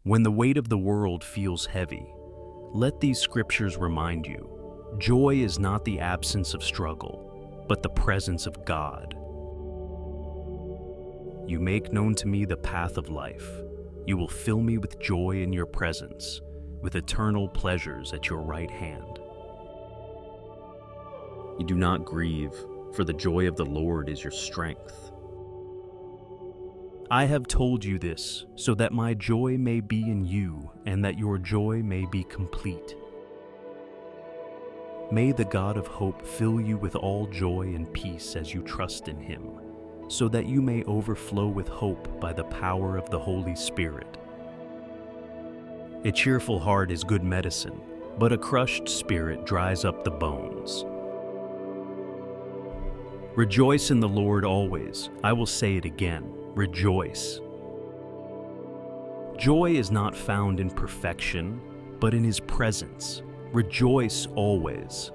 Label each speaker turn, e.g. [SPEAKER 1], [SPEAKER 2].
[SPEAKER 1] When the weight of the world feels heavy, let these scriptures remind you, joy is not the absence of struggle, but the presence of God. You make known to me the path of life. You will fill me with joy in your presence, with eternal pleasures at your right hand. You do not grieve, for the joy of the Lord is your strength. I have told you this, so that my joy may be in you, and that your joy may be complete. May the God of hope fill you with all joy and peace as you trust in him, so that you may overflow with hope by the power of the Holy Spirit. A cheerful heart is good medicine, but a crushed spirit dries up the bones. Rejoice in the Lord always. I will say it again. Rejoice. Joy is not found in perfection, but in his presence. Rejoice always.